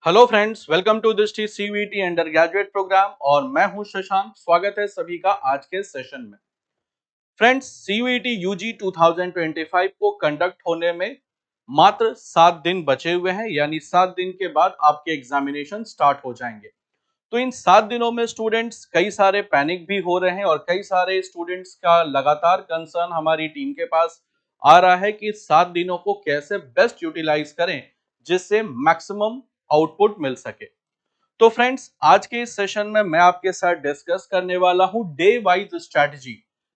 Hello friends, welcome to this CUET undergraduate programme और मैं हूं शशांक। स्वागत है सभी का आज के सेशन में। फ्रेंड्स, सीवीटी यूजी 2025 को कंडक्ट होने में मात्र 7 दिन बचे हुए हैं, यानी 7 दिन के बाद आपके एग्जामिनेशन स्टार्ट हो जाएंगे। तो इन 7 दिनों में स्टूडेंट्स कई सारे पैनिक भी हो रहे हैं और कई सारे स्टूडेंट्स का लगातार कंसर्न हमारी टीम के पास आ रहा है कि 7 दिनों को कैसे बेस्ट यूटिलाइज करें जिससे मैक्सिमम आउटपुट मिल सके। तो फ्रेंड्स, आज के इस सेशन में मैं आपके साथ डिस्कस करने वाला हूं डे वाइज स्ट्रैटेजी।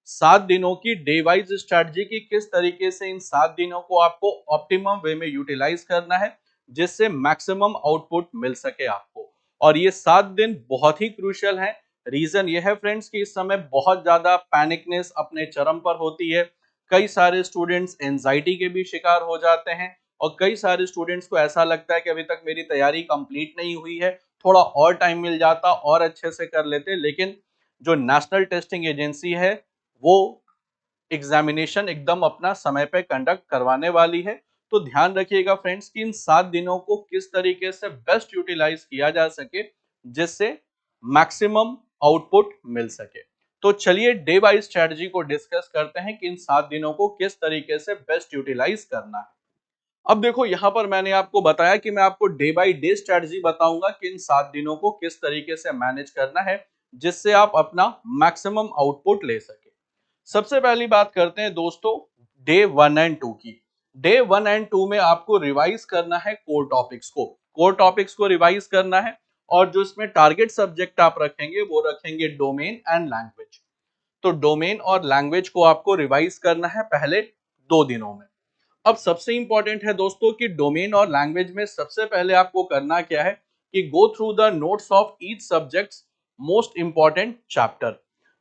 7 दिनों की डे वाइज स्ट्रैटेजी की किस तरीके से इन 7 दिनों को आपको ऑप्टिमम वे में यूटिलाइज करना है जिससे मैक्सिमम आउटपुट मिल सके आपको। और ये 7 दिन बहुत ही क्रूशियल हैं। रीजन ये है फ्रेंड्स कि इस समय बहुत ज्यादा पैनिकनेस अपने चरम पर होती है। कई सारे स्टूडेंट्स एंजाइटी के भी शिकार हो जाते हैं और कई सारे स्टूडेंट्स को ऐसा लगता है कि अभी तक मेरी तैयारी कंप्लीट नहीं हुई है, थोड़ा और टाइम मिल जाता और अच्छे से कर लेते। लेकिन जो नेशनल टेस्टिंग एजेंसी है वो एग्जामिनेशन एकदम अपना समय पे कंडक्ट करवाने वाली है। तो ध्यान रखिएगा फ्रेंड्स कि इन 7 दिनों को किस तरीके से बेस्ट यूटिलाइज किया जा सके जिससे मैक्सिमम आउटपुट मिल सके। तो चलिए डे वाइज स्ट्रेटजी को डिस्कस करते हैं कि इन 7 दिनों को किस तरीके से बेस्ट यूटिलाइज करना है। अब देखो, यहां पर मैंने आपको बताया कि मैं आपको डे बाय डे स्ट्रेटजी बताऊंगा कि इन 7 दिनों को किस तरीके से मैनेज करना है जिससे आप अपना मैक्सिमम आउटपुट ले सके। सबसे पहली बात करते हैं दोस्तों डे 1 एंड 2 की। डे 1 एंड 2 में आपको रिवाइज करना है कोर टॉपिक्स को रिवाइज करना है। और जो इसमें टारगेट सब्जेक्ट आप रखेंगे वो रखेंगे डोमेन एंड लैंग्वेज। तो डोमेन और लैंग्वेज को आपको रिवाइज करना है पहले 2 दिनों में। अब सबसे इंपॉर्टेंट है दोस्तों कि डोमेन और लैंग्वेज में सबसे पहले आपको करना क्या है कि go through the notes of each subjects most important chapter.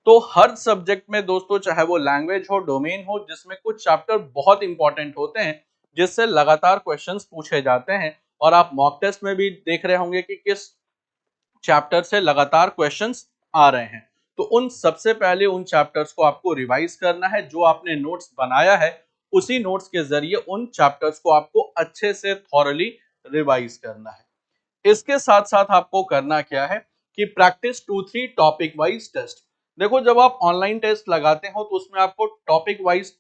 तो हर सब्जेक्ट में दोस्तों, चाहे वो लैंग्वेज हो डोमेन हो, जिसमें कुछ चैप्टर बहुत इंपॉर्टेंट होते हैं जिससे लगातार क्वेश्चंस पूछे जाते हैं। और आप मॉक टेस्ट में भी देख रहे होंगे कि किस चैप्टर से लगातार क्वेश्चंस आ रहे हैं। तो उन सबसे पहले उन चैप्टर्स को आपको रिवाइज करना है। जो आपने नोट्स बनाया है उसी नोट्स के जरिए उन चैप्टर्स को आपको अच्छे से थॉरली रिवाइज करना है। इसके साथ साथ आपको करना क्या है कि प्रैक्टिस 2-3 टॉपिक वाइज टेस्ट। देखो, जब आप ऑनलाइन टेस्ट लगाते हो तो उसमें आपको टॉपिक वाइज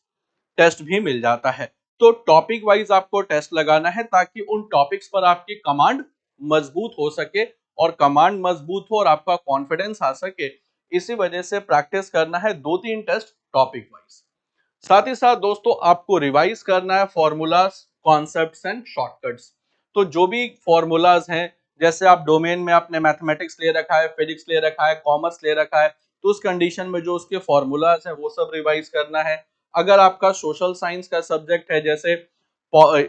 टेस्ट भी मिल जाता है। तो टॉपिक वाइज आपको टेस्ट लगाना है ताकि उन टॉपिक्स पर आपकी कमांड मजबूत हो सके और कमांड मजबूत हो और आपका कॉन्फिडेंस आ सके। इसी वजह से प्रैक्टिस करना है 2-3 टेस्ट टॉपिक वाइज। साथ ही साथ दोस्तों आपको रिवाइज करना है फॉर्मूलाज, कॉन्सेप्ट्स एंड शॉर्टकट्स। तो जो भी फॉर्मूलाज हैं, जैसे आप डोमेन में आपने मैथमेटिक्स ले रखा है, फिजिक्स ले रखा है, कॉमर्स ले रखा है, तो उस कंडीशन में जो उसके फॉर्मूलाज हैं वो सब रिवाइज करना है। अगर आपका सोशल साइंस का सब्जेक्ट है, जैसे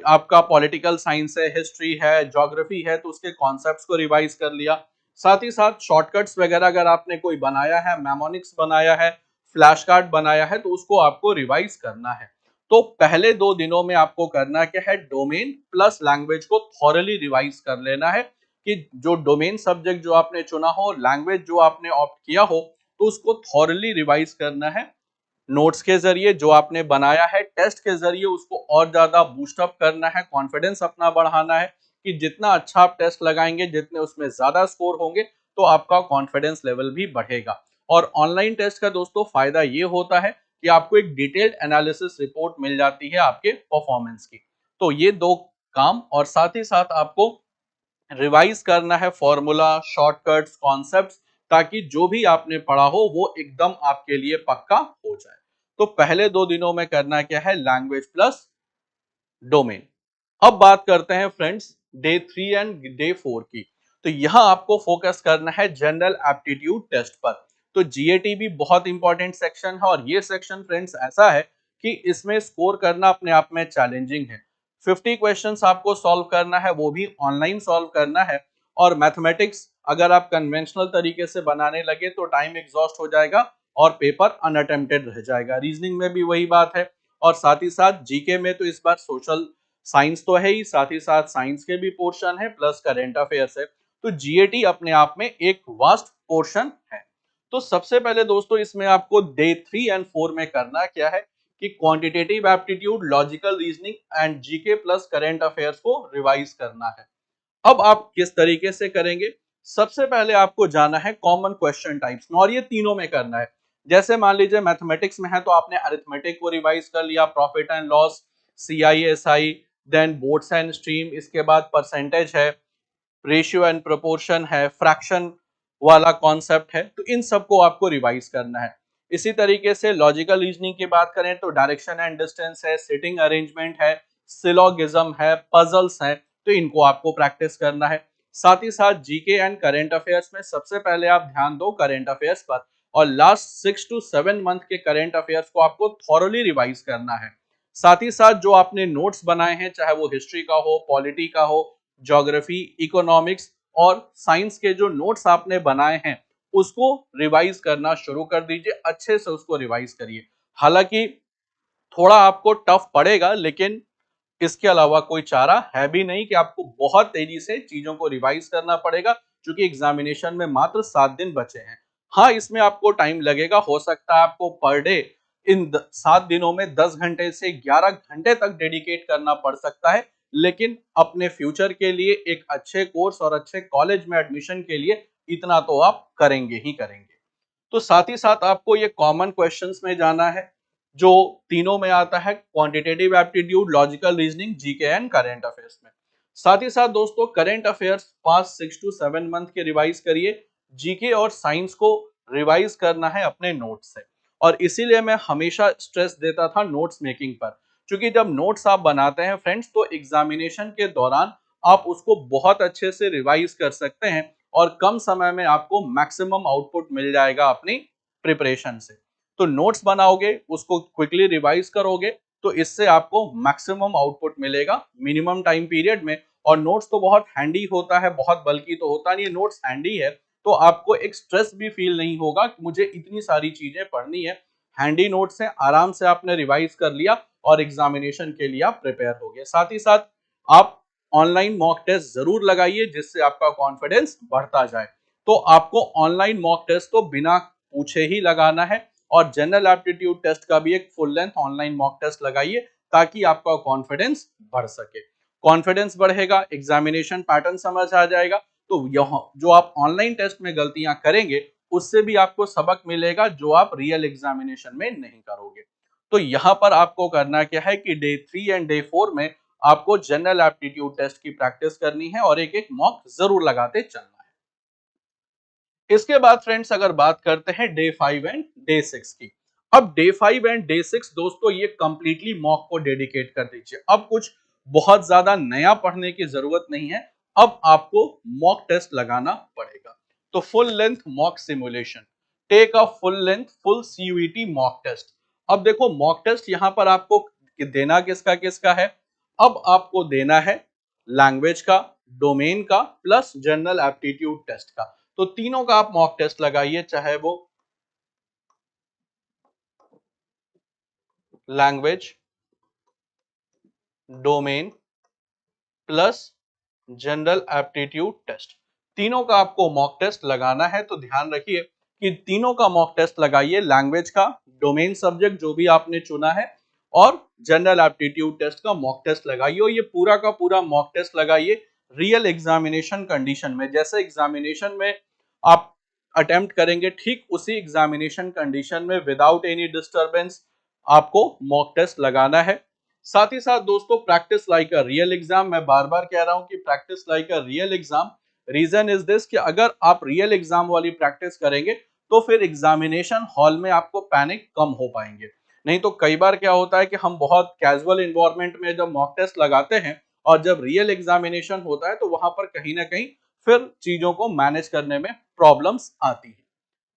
आपका पॉलिटिकल साइंस है, हिस्ट्री है, ज्योग्राफी है, तो उसके कॉन्सेप्ट्स को रिवाइज कर लिया। साथ ही साथ शॉर्टकट्स वगैरह अगर आपने कोई बनाया है, मेमोनिक्स बनाया है, फ्लैश कार्ड बनाया है, तो उसको आपको रिवाइज करना है। तो पहले 2 दिनों में आपको करना क्या है, डोमेन प्लस लैंग्वेज को थॉरली रिवाइज कर लेना है कि जो डोमेन सब्जेक्ट जो आपने चुना हो, लैंग्वेज जो आपने ऑप्ट किया हो, तो उसको थॉरली रिवाइज करना है नोट्स के जरिए। जो आपने बनाया है टेस्ट के जरिए उसको और ज्यादा बूस्टअप करना है, कॉन्फिडेंस अपना बढ़ाना है कि जितना अच्छा आप टेस्ट लगाएंगे, जितने उसमें ज्यादा स्कोर होंगे, तो आपका कॉन्फिडेंस लेवल भी बढ़ेगा। और ऑनलाइन टेस्ट का दोस्तों फायदा ये होता है कि आपको एक डिटेल्ड एनालिसिस रिपोर्ट मिल जाती है आपके परफॉर्मेंस की। तो ये 2 काम, और साथ ही साथ आपको रिवाइज करना है फॉर्मूला, शॉर्टकट्स, कॉन्सेप्ट्स, ताकि जो भी आपने पढ़ा हो वो एकदम आपके लिए पक्का हो जाए। तो पहले 2 दिनों में करना क्या है, लैंग्वेज प्लस डोमेन। अब बात करते हैं फ्रेंड्स डे 3 एंड डे 4 की। तो यहां आपको फोकस करना है जनरल एप्टीट्यूड टेस्ट पर। तो जीएटी भी बहुत इंपॉर्टेंट सेक्शन है और ये सेक्शन फ्रेंड्स ऐसा है कि इसमें स्कोर करना अपने आप में चैलेंजिंग है। 50 क्वेश्चंस आपको सॉल्व करना है, वो भी ऑनलाइन सॉल्व करना है। और मैथमेटिक्स अगर आप कन्वेंशनल तरीके से बनाने लगे तो टाइम एग्जॉस्ट हो जाएगा और पेपर अनअटेम्प्टेड रह जाएगा। रीजनिंग में भी वही बात है। और साथ ही साथ जीके में तो इस बार सोशल साइंस तो है ही, साथ ही साथ साइंस के भी पोर्शन है, प्लस करेंट अफेयर्स है। तो जीएटी अपने आप में एक वास्ट पोर्शन है। तो सबसे पहले दोस्तों इसमें आपको डे 3 एंड 4 में करना क्या है कि quantitative aptitude, logical reasoning and GK plus current affairs को रिवाइज करना है। अब आप किस तरीके से करेंगे? सबसे पहले आपको जाना है कॉमन क्वेश्चन टाइप्स में और ये तीनों में करना है। जैसे मान लीजिए मैथमेटिक्स में है तो आपने अरिथमेटिक को रिवाइज कर लिया, profit and loss, CISI, then boats and stream, इसके बाद परसेंटेज है, रेशियो एंड प्रोपोर्शन है, फ्रैक्शन वाला कॉन्सेप्ट है, तो इन सबको आपको रिवाइज करना है। इसी तरीके से लॉजिकल रीजनिंग की बात करें तो डायरेक्शन एंड डिस्टेंस है, सिटिंग अरेंजमेंट है, सिलोगिज्म है, पजल्स है, तो इनको आपको प्रैक्टिस करना है। साथ ही साथ जीके एंड करंट अफेयर्स में सबसे पहले आप ध्यान दो करंट अफेयर्स पर और लास्ट 6 to 7 मंथ के करंट अफेयर्स को आपको थॉरोली रिवाइज करना है। साथ ही साथ जो आपने नोट्स बनाए हैं, चाहे वो हिस्ट्री का हो, पॉलिटी का हो, ज्योग्राफी, इकोनॉमिक्स और साइंस के जो नोट्स आपने बनाए हैं उसको रिवाइज करना शुरू कर दीजिए, अच्छे से उसको रिवाइज करिए। हालांकि थोड़ा आपको टफ पड़ेगा, लेकिन इसके अलावा कोई चारा है भी नहीं कि आपको बहुत तेजी से चीजों को रिवाइज करना पड़ेगा, क्योंकि एग्जामिनेशन में मात्र 7 दिन बचे हैं। हाँ, इसमें आपको टाइम लगेगा, हो सकता है आपको पर डे इन 7 दिनों में 10 घंटे से 11 घंटे तक डेडिकेट करना पड़ सकता है, लेकिन अपने फ्यूचर के लिए, एक अच्छे कोर्स और अच्छे कॉलेज में एडमिशन के लिए इतना तो आप करेंगे ही करेंगे। तो साथ ही साथ आपको ये कॉमन क्वेश्चंस में जाना है जो तीनों में आता है, quantitative aptitude, logical reasoning, GK and current affairs में। साथ ही साथ दोस्तों current affairs past 6 to 7 month के रिवाइज करिए, जीके और साइंस को रिवाइज करना है अपने नोट्स से। और इसीलिए मैं हमेशा स्ट्रेस देता था नोट्स मेकिंग पर, क्योंकि जब नोट्स आप बनाते हैं फ्रेंड्स तो एग्जामिनेशन के दौरान आप उसको बहुत अच्छे से रिवाइज कर सकते हैं और कम समय में आपको मैक्सिमम आउटपुट मिल जाएगा अपनी प्रिपरेशन से। तो नोट्स बनाओगे, उसको क्विकली रिवाइज करोगे, तो इससे आपको मैक्सिमम आउटपुट मिलेगा मिनिमम टाइम पीरियड में। और नोट्स तो बहुत हैंडी होता है, बहुत बल्कि तो होता नहीं है, नोट्स हैंडी है तो आपको एक स्ट्रेस भी फील नहीं होगा कि मुझे इतनी सारी चीजें पढ़नी है। हैंडी नोट्स है, आराम से आपने रिवाइज कर लिया और एग्जामिनेशन के लिए आप प्रिपेयर हो गए। साथ ही साथ आप ऑनलाइन मॉक टेस्ट जरूर लगाइए जिससे आपका कॉन्फिडेंस बढ़ता जाए। तो आपको ऑनलाइन मॉक टेस्ट तो बिना पूछे ही लगाना है और जनरल एप्टीट्यूड टेस्ट का भी एक full length online mock test लगाइए ताकि आपका कॉन्फिडेंस बढ़ सके। कॉन्फिडेंस बढ़ेगा, एग्जामिनेशन पैटर्न समझ आ जाएगा, तो यह जो आप ऑनलाइन टेस्ट में गलतियां करेंगे उससे भी आपको सबक मिलेगा जो आप रियल एग्जामिनेशन में नहीं करोगे। तो यहाँ पर आपको करना क्या है कि डे 3 एंड डे 4 में आपको जनरल एप्टीट्यूड टेस्ट की प्रैक्टिस करनी है और एक एक मॉक जरूर लगाते चलना है। इसके बाद फ्रेंड्स अगर बात करते हैं डे 5 एंड डे 6 की। अब डे 5 एंड डे 6 दोस्तों ये कंप्लीटली मॉक को डेडिकेट कर दीजिए। अब कुछ बहुत ज्यादा नया पढ़ने की जरूरत नहीं है, अब आपको मॉक टेस्ट लगाना पड़ेगा। तो full length mock simulation, take a full length full CUET mock test. अब देखो मॉक टेस्ट यहां पर आपको देना किसका किसका है? अब आपको देना है लैंग्वेज का, डोमेन का प्लस जनरल एप्टीट्यूड टेस्ट का। तो तीनों का आप मॉक टेस्ट लगाइए, चाहे वो language, domain plus general aptitude test, तीनों का आपको मॉक टेस्ट लगाना है। तो ध्यान रखिए कि तीनों का मॉक टेस्ट लगाइए, लैंग्वेज का, डोमेन सब्जेक्ट जो भी आपने चुना है और जनरल एप्टीट्यूड टेस्ट का मॉक टेस्ट लगाइए। और ये पूरा का पूरा मॉक टेस्ट लगाइए रियल एग्जामिनेशन कंडीशन में, जैसे एग्जामिनेशन में आप अटेम्प्ट करेंगे ठीक उसी एग्जामिनेशन कंडीशन में विदाउट एनी डिस्टरबेंस आपको मॉक टेस्ट लगाना है। साथ ही साथ दोस्तों practice like a real exam, मैं बार बार कह रहा हूं कि practice like a real exam. Reason is this कि अगर आप रियल एग्जाम वाली प्रैक्टिस करेंगे तो फिर एग्जामिनेशन हॉल में आपको पैनिक कम हो पाएंगे। नहीं तो कई बार क्या होता है कि हम बहुत कैजुअल इन्वायरमेंट में जब मॉक टेस्ट लगाते हैं और जब रियल एग्जामिनेशन होता है तो वहां पर कहीं ना कहीं फिर चीजों को मैनेज करने में प्रॉब्लम्स आती है।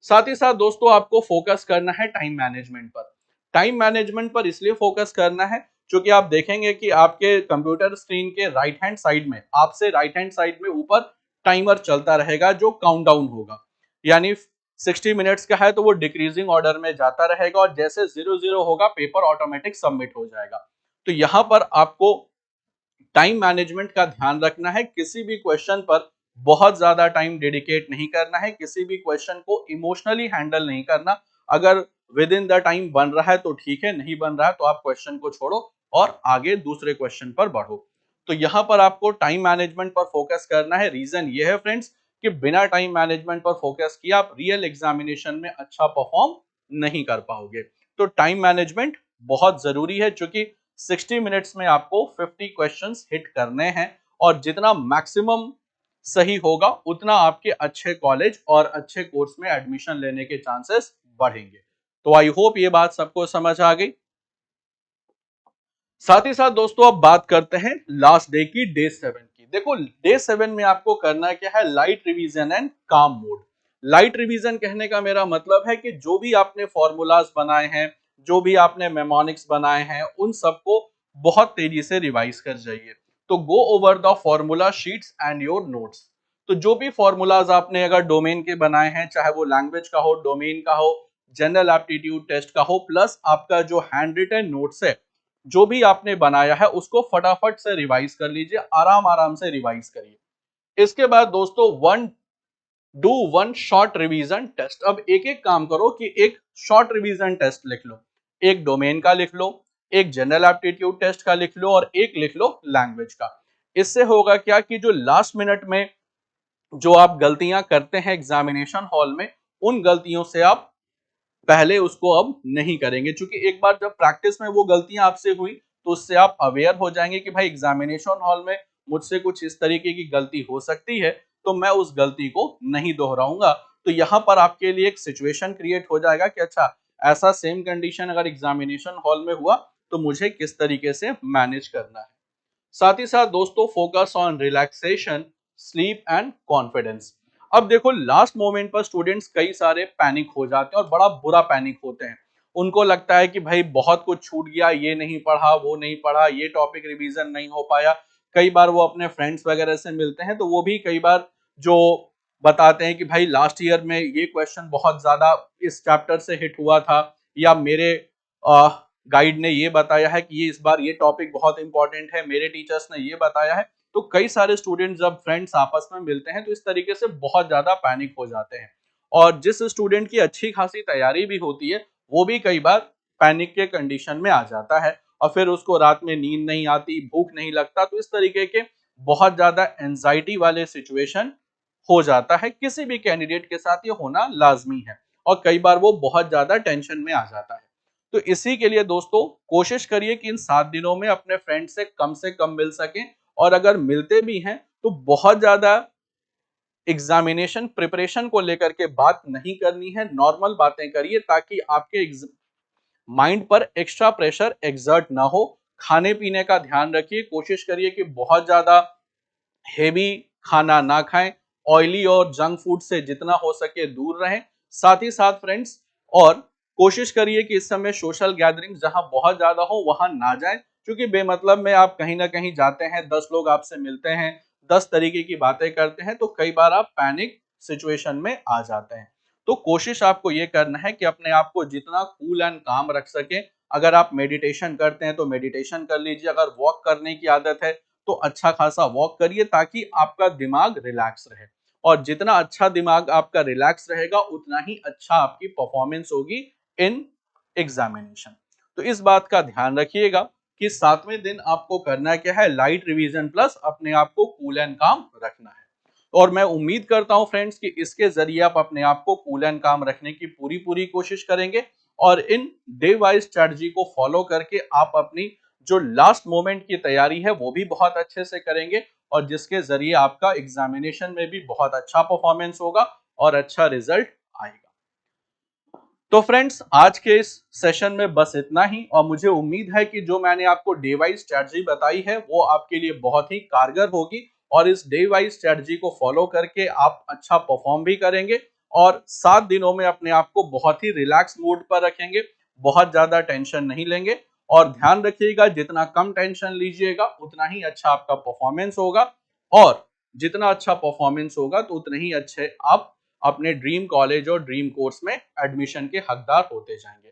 साथ ही साथ दोस्तों आपको फोकस करना है टाइम मैनेजमेंट पर। टाइम मैनेजमेंट पर इसलिए फोकस करना है क्योंकि आप देखेंगे कि आपके कंप्यूटर स्क्रीन के राइट हैंड साइड में, आपसे राइट हैंड साइड में ऊपर टाइमर चलता रहेगा जो काउंटडाउन होगा। यानी 60 मिनट्स का है तो वो डिक्रीजिंग ऑर्डर में जाता रहेगा और जैसे 0-0 होगा पेपर ऑटोमेटिक सबमिट हो जाएगा। तो यहां पर आपको टाइम मैनेजमेंट का ध्यान रखना है, किसी भी क्वेश्चन पर बहुत ज्यादा टाइम डेडिकेट नहीं करना है, किसी भी क्वेश्चन को इमोशनली हैंडल नहीं करना। अगर विद इन द टाइम बन रहा है तो ठीक है, नहीं बन रहा है तो आप क्वेश्चन को छोड़ो और आगे दूसरे क्वेश्चन पर बढ़ो। तो यहाँ पर आपको टाइम मैनेजमेंट पर फोकस करना है। रीजन ये है फ्रेंड्स कि बिना टाइम मैनेजमेंट पर फोकस किए आप रियल एग्जामिनेशन में अच्छा परफॉर्म नहीं कर पाओगे। तो टाइम मैनेजमेंट बहुत जरूरी है, क्योंकि 60 मिनट्स में आपको 50 क्वेश्चंस हिट करने हैं और जितना मैक्सिमम सही होगा उतना आपके अच्छे कॉलेज और अच्छे कोर्स में एडमिशन लेने के चांसेस बढ़ेंगे। तो आई होप ये बात सबको समझ आ गई। साथ ही साथ दोस्तों अब बात करते हैं लास्ट डे की, डे 7 की। देखो डे 7 में आपको करना क्या है, लाइट रिवीजन एंड काम मोड। लाइट रिवीजन कहने का मेरा मतलब है कि जो भी आपने फॉर्मूलाज बनाए हैं, जो भी आपने मेमोनिक्स बनाए हैं, उन सबको बहुत तेजी से रिवाइज कर जाइए। तो go over the formula sheets and your notes. तो जो भी फॉर्मूलाज आपने अगर डोमेन के बनाए हैं, चाहे वो लैंग्वेज का हो, डोमेन का हो, जनरल एप्टीट्यूड टेस्ट का हो, प्लस आपका जो हैंड रिटन नोट्स है, जो भी आपने बनाया है उसको फटाफट से रिवाइज कर लीजिए, आराम आराम से रिवाइज करिए। इसके बाद दोस्तों वन शॉर्ट रिवीजन टेस्ट। अब एक एक काम करो कि एक शॉर्ट रिवीजन टेस्ट लिख लो, एक डोमेन का लिख लो, एक जनरल एप्टीट्यूड टेस्ट का लिख लो और एक लिख लो लैंग्वेज का। इससे होगा क्या कि जो लास्ट मिनट में जो आप गलतियां करते हैं एग्जामिनेशन हॉल में, उन गलतियों से आप पहले उसको अब नहीं करेंगे, क्योंकि एक बार जब प्रैक्टिस में वो गलतियां आपसे हुई तो उससे आप अवेयर हो जाएंगे कि भाई एग्जामिनेशन हॉल में मुझसे कुछ इस तरीके की गलती हो सकती है, तो मैं उस गलती को नहीं दोहराऊंगा। तो यहाँ पर आपके लिए एक सिचुएशन क्रिएट हो जाएगा कि अच्छा, ऐसा सेम कंडीशन अगर एग्जामिनेशन हॉल में हुआ तो मुझे किस तरीके से मैनेज करना है। साथ ही साथ दोस्तों focus on relaxation, sleep and confidence. अब देखो लास्ट मोमेंट पर स्टूडेंट्स कई सारे पैनिक हो जाते हैं और बड़ा बुरा पैनिक होते हैं। उनको लगता है कि भाई बहुत कुछ छूट गया, ये नहीं पढ़ा, वो नहीं पढ़ा, ये टॉपिक रिवीजन नहीं हो पाया। कई बार वो अपने फ्रेंड्स वगैरह से मिलते हैं तो वो भी कई बार जो बताते हैं कि भाई लास्ट ईयर में ये क्वेश्चन बहुत ज्यादा इस चैप्टर से हिट हुआ था, या मेरे गाइड ने ये बताया है कि ये इस बार ये टॉपिक बहुत इंपॉर्टेंट है, मेरे टीचर्स ने ये बताया है। तो कई सारे स्टूडेंट जब फ्रेंड्स आपस में मिलते हैं तो इस तरीके से बहुत ज्यादा पैनिक हो जाते हैं, और जिस स्टूडेंट की अच्छी खासी तैयारी भी होती है वो भी कई बार पैनिक के कंडीशन में आ जाता है और फिर उसको रात में नींद नहीं आती, भूख नहीं लगता। तो इस तरीके के बहुत ज्यादा एंजाइटी वाले सिचुएशन हो जाता है, किसी भी कैंडिडेट के साथ ये होना लाजमी है, और कई बार वो बहुत ज्यादा टेंशन में आ जाता है। तो इसी के लिए दोस्तों कोशिश करिए कि इन 7 दिनों में अपने फ्रेंड से कम मिल सकें, और अगर मिलते भी हैं तो बहुत ज्यादा एग्जामिनेशन प्रिपरेशन को लेकर के बात नहीं करनी है, नॉर्मल बातें करिए ताकि आपके माइंड पर एक्स्ट्रा प्रेशर एग्जर्ट ना हो। खाने पीने का ध्यान रखिए, कोशिश करिए कि बहुत ज्यादा हेवी खाना ना खाएं, ऑयली और जंक फूड से जितना हो सके दूर रहें। साथ ही साथ फ्रेंड्स, और कोशिश करिए कि इस समय सोशल गैदरिंग जहां बहुत ज्यादा हो वहां ना जाएं, क्योंकि बेमतलब में आप कहीं ना कहीं जाते हैं, 10 लोग आपसे मिलते हैं, 10 तरीके की बातें करते हैं, तो कई बार आप पैनिक सिचुएशन में आ जाते हैं। तो कोशिश आपको ये करना है कि अपने आप को जितना कूल एंड काम रख सके। अगर आप मेडिटेशन करते हैं तो मेडिटेशन कर लीजिए, अगर वॉक करने की आदत है तो अच्छा खासा वॉक करिए ताकि आपका दिमाग रिलैक्स रहे, और जितना अच्छा दिमाग आपका रिलैक्स रहेगा उतना ही अच्छा आपकी परफॉर्मेंस होगी इन एग्जामिनेशन। तो इस बात का ध्यान रखिएगा कि 7वें दिन आपको करना क्या है, लाइट रिवीजन प्लस अपने आप को कूल एंड काम रखना है। और मैं उम्मीद करता हूं फ्रेंड्स कि इसके जरिए आप अपने आप को कूल एंड काम रखने की पूरी पूरी कोशिश करेंगे, और इन डे वाइज स्ट्रेटजी को फॉलो करके आप अपनी जो लास्ट मोमेंट की तैयारी है वो भी बहुत अच्छे से करेंगे, और जिसके जरिए आपका एग्जामिनेशन में भी बहुत अच्छा परफॉर्मेंस होगा और अच्छा रिजल्ट आएगा। तो फ्रेंड्स आज के इस सेशन में बस इतना ही, और मुझे उम्मीद है कि जो मैंने आपको डे वाइज स्ट्रेटजी बताई है वो आपके लिए बहुत ही कारगर होगी, और इस डे वाइज स्ट्रेटजी को फॉलो करके आप अच्छा परफॉर्म भी करेंगे, और 7 दिनों में अपने आप को बहुत ही रिलैक्स मूड पर रखेंगे, बहुत ज्यादा टेंशन नहीं लेंगे। और ध्यान रखिएगा जितना कम टेंशन लीजिएगा उतना ही अच्छा आपका परफॉर्मेंस होगा, और जितना अच्छा परफॉर्मेंस होगा तो उतने ही अच्छे आप अपने ड्रीम कॉलेज और ड्रीम कोर्स में एडमिशन के हकदार होते जाएंगे।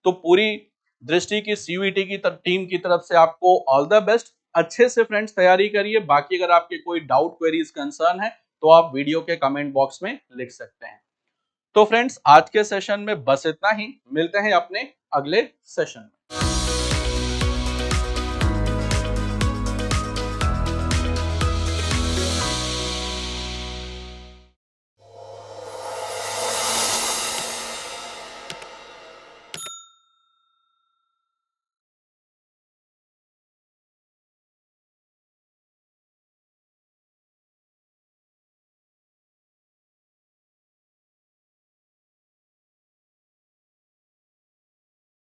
तो पूरी दृष्टि की सीयूईटी की टीम की तरफ से आपको ऑल द बेस्ट। अच्छे से फ्रेंड्स तैयारी करिए। बाकी अगर आपके कोई डाउट, क्वेरीज, कंसर्न है तो आप वीडियो के कमेंट बॉक्स में लिख सकते हैं। तो फ्रेंड्स आज के सेशन में बस इतना ही, मिलते हैं अपने अगले सेशन में।